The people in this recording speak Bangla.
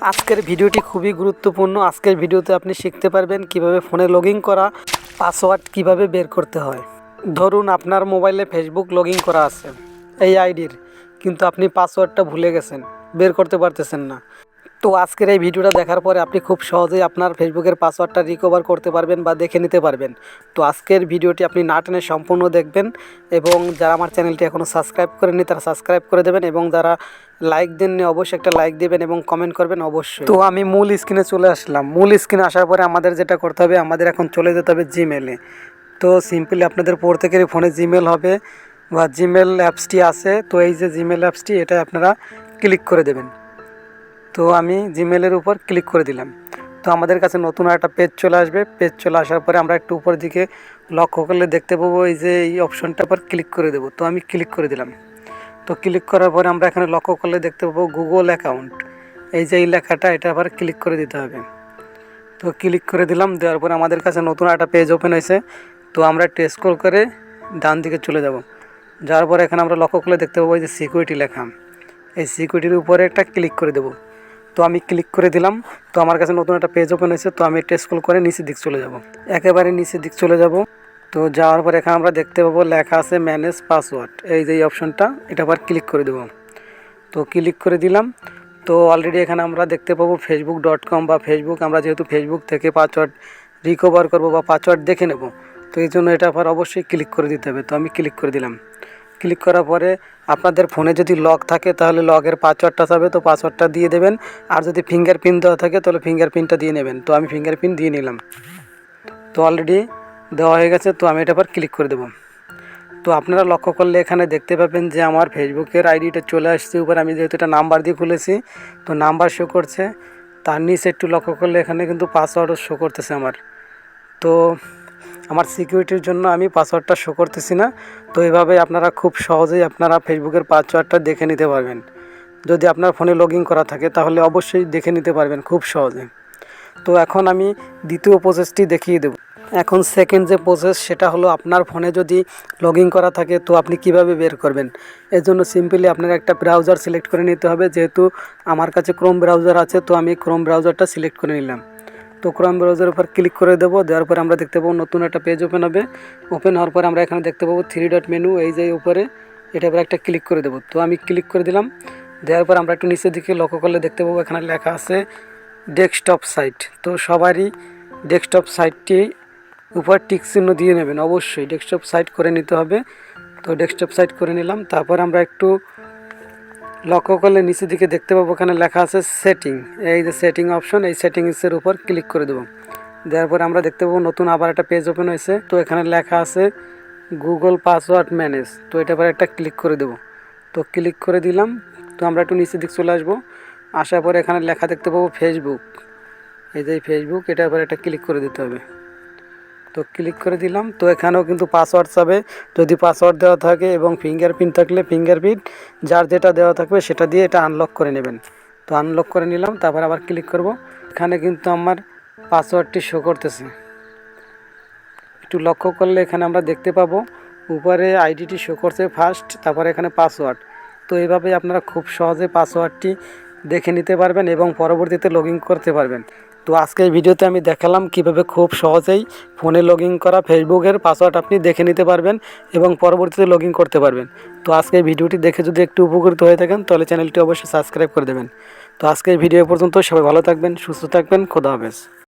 আজকের ভিডিওটি খুবই গুরুত্বপূর্ণ। আজকের ভিডিওতে আপনি শিখতে পারবেন কিভাবে ফোনে লগ ইন করা, পাসওয়ার্ড কিভাবে বের করতে হয়। ধরুন আপনার মোবাইলে ফেসবুক লগ ইন করা আছে এই আইডির, কিন্তু আপনি পাসওয়ার্ডটা ভুলে গেছেন, বের করতে পারতেছেন না। তো আজকের এই ভিডিওটা দেখার পরে আপনি খুব সহজেই আপনার ফেসবুকের পাসওয়ার্ডটা রিকভার করতে পারবেন বা দেখে নিতে পারবেন। তো আজকের ভিডিওটি আপনি না টেনে সম্পূর্ণ দেখবেন, এবং যারা আমার চ্যানেলটি এখনও সাবস্ক্রাইব করেননি তারা সাবস্ক্রাইব করে দেবেন, এবং যারা লাইক দেননি অবশ্যই একটা লাইক দেবেন এবং কমেন্ট করবেন অবশ্যই। তো আমি মূল স্ক্রিনে চলে আসলাম। মূল স্ক্রিনে আসার পরে আমাদের যেটা করতে হবে, আমাদের এখন চলে যেতে হবে জিমেলে। তো সিম্পলি আপনাদের প্রত্যেকেরই ফোনে জিমেল হবে বা জিমেল অ্যাপসটি আছে। তো এই যে জিমেল অ্যাপসটি, এটা আপনারা ক্লিক করে দেবেন। তো আমি জিমেলের উপর ক্লিক করে দিলাম। তো আমাদের কাছে নতুন একটা পেজ চলে আসবে। পেজ চলে আসার পরে আমরা একটু উপর দিকে লক্ষ্য করলে দেখতে পাবো এই যে এই অপশনটা পর ক্লিক করে দেবো। তো আমি ক্লিক করে দিলাম। তো ক্লিক করার পরে আমরা এখানে লক্ষ্য করলে দেখতে পাবো গুগল অ্যাকাউন্ট, এই যে এই লেখাটা, এটা আবার ক্লিক করে দিতে হবে। তো ক্লিক করে দিলাম। দেওয়ার পরে আমাদের কাছে নতুন একটা পেজ ওপেন হয়েছে। তো আমরা একটু স্ক্রল করে ডান দিকে চলে যাব। যাওয়ার পরে এখানে আমরা লক্ষ্য করলে দেখতে পাবো এই যে সিকিউরিটি লেখা, এই সিকিউরিটির উপরে একটা ক্লিক করে দেবো। তো আমি ক্লিক করে দিলাম। তো আমার কাছে নতুন একটা পেজ ওপেন হয়েছে। তো আমি একটা স্ক্রল করে নিচের দিক চলে যাব, একেবারে নিচের দিক চলে যাব। তো যাওয়ার পর এখানে আমরা দেখতে পাবো লেখা আছে ম্যানেজ পাসওয়ার্ড, এই যে এই অপশনটা, এটা আবার ক্লিক করে দেবো। তো ক্লিক করে দিলাম। তো অলরেডি এখানে আমরা দেখতে পাবো facebook.com বা ফেসবুক, আমরা যেহেতু ফেসবুক থেকে পাসওয়ার্ড রিকভার করবো বা পাসওয়ার্ড দেখে নেব, তো এই জন্য এটা আবার অবশ্যই ক্লিক করে দিতে হবে। তো আমি ক্লিক করে দিলাম। ক্লিক করার পরে আপনাদের ফোনে যদি লক থাকে তাহলে লগের পাসওয়ার্ডটা চাবে, তো পাসওয়ার্ডটা দিয়ে দেবেন। আর যদি ফিঙ্গারপ্রিন্ট দেওয়া থাকে তাহলে ফিঙ্গারপ্রিন্টটা দিয়ে নেবেন। তো আমি ফিঙ্গারপ্রিন্ট দিয়ে নিলাম। তো অলরেডি দেওয়া হয়ে গেছে। তো আমি এটা আবার ক্লিক করে দেবো। তো আপনারা লক্ষ্য করলে এখানে দেখতে পাবেন যে আমার ফেসবুকের আইডিটা চলে আসছে উপর। আমি যেহেতু এটা নাম্বার দিয়ে খুলেছি, তো নাম্বার শো করছে। তার নিচে একটু লক্ষ্য করলে এখানে কিন্তু পাসওয়ার্ডও শো করতেছে আমার। তো আমার সিকিউরিটির জন্য আমি পাসওয়ার্ডটা শো করতেছি না। তো এইভাবে আপনারা খুব সহজেই আপনারা ফেসবুকের পাসওয়ার্ডটা দেখে নিতে পারবেন। যদি আপনার ফোনে লগ ইন করা থাকে তাহলে অবশ্যই দেখে নিতে পারবেন খুব সহজে। তো এখন আমি দ্বিতীয় প্রসেসটি দেখিয়ে দেব। এখন সেকেন্ড যে প্রসেস, সেটা হলো আপনার ফোনে যদি লগ ইন করা থাকে তো আপনি কিভাবে বের করবেন। এর জন্য সিম্পলি আপনার একটা ব্রাউজার সিলেক্ট করে নিতে হবে। যেহেতু আমার কাছে ক্রোম ব্রাউজার আছে, তো আমি ক্রোম ব্রাউজারটা সিলেক্ট করে নিলাম। তো ক্রোম ব্রাউজারের উপর ক্লিক করে দেবো। দেওয়ার পরে আমরা দেখতে পাবো নতুন একটা পেজ ওপেন হবে। ওপেন হওয়ার পরে আমরা এখানে দেখতে পাবো 3 ডট মেনু, এই যে উপরে, এটা উপরে একটা ক্লিক করে দেবো। তো আমি ক্লিক করে দিলাম। দেওয়ার পর আমরা একটু নিচের দিকে লক্ষ্য করলে দেখতে পাবো এখানে লেখা আছে ডেস্কটপ সাইট। তো সবারই ডেস্কটপ সাইটটি উপর টিক চিহ্ন দিয়ে নেবেন, অবশ্যই ডেস্কটপ সাইট করে নিতে হবে। তো ডেস্কটপ সাইট করে নিলাম। তারপর আমরা একটু লক্ষ্য করলে নিচের দিকে দেখতে পাবো এখানে লেখা আছে সেটিং, এই যে সেটিং অপশন, এই সেটিংসের উপর ক্লিক করে দেবো। দেওয়ার পরে আমরা দেখতে পাবো নতুন আবার একটা পেজ ওপেন হয়েছে। তো এখানে লেখা আছে গুগল পাসওয়ার্ড ম্যানেজ, তো এটা পরে একটা ক্লিক করে দেবো। তো ক্লিক করে দিলাম। তো আমরা একটু নিচের দিক চলে আসবো। আসার পরে এখানে লেখা দেখতে পাবো ফেসবুক, এই যে ফেসবুক, এটা পরে একটা ক্লিক করে দিতে হবে। তো ক্লিক করে দিলাম। তো এখানেও কিন্তু পাসওয়ার্ড চাবে। যদি পাসওয়ার্ড দেওয়া থাকে এবং ফিঙ্গারপ্রিন্ট থাকলে ফিঙ্গারপ্রিন্ট, যার যেটা দেওয়া থাকবে সেটা দিয়ে এটা আনলক করে নেবেন। তো আনলক করে নিলাম। তারপর আবার ক্লিক করব। এখানে কিন্তু আমার পাসওয়ার্ডটি শো করতেছে। একটু লক্ষ্য করলে এখানে আমরা দেখতে পাবো উপরে আইডিটি শো করছে ফার্স্ট, তারপরে এখানে পাসওয়ার্ড। তো এইভাবে আপনারা খুব সহজে পাসওয়ার্ডটি দেখে নিতে পারবেন এবং পরবর্তীতে লগ ইন করতে পারবেন। তো আজকের ভিডিওতে আমি দেখালাম কিভাবে খুব সহজেই ফোনে লগ ইন করা ফেসবুকের পাসওয়ার্ড আপনি দেখে নিতে পারবেন এবং পরবর্তীতে লগ ইন করতে পারবেন। তো আজকের ভিডিওটি দেখে যদি একটু উপকৃত হয়ে থাকেন তাহলে চ্যানেলটি অবশ্যই সাবস্ক্রাইব করে দেবেন। তো আজকের ভিডিও পর্যন্ত সবাই ভালো থাকবেন, সুস্থ থাকবেন, খোদা হাফেজ।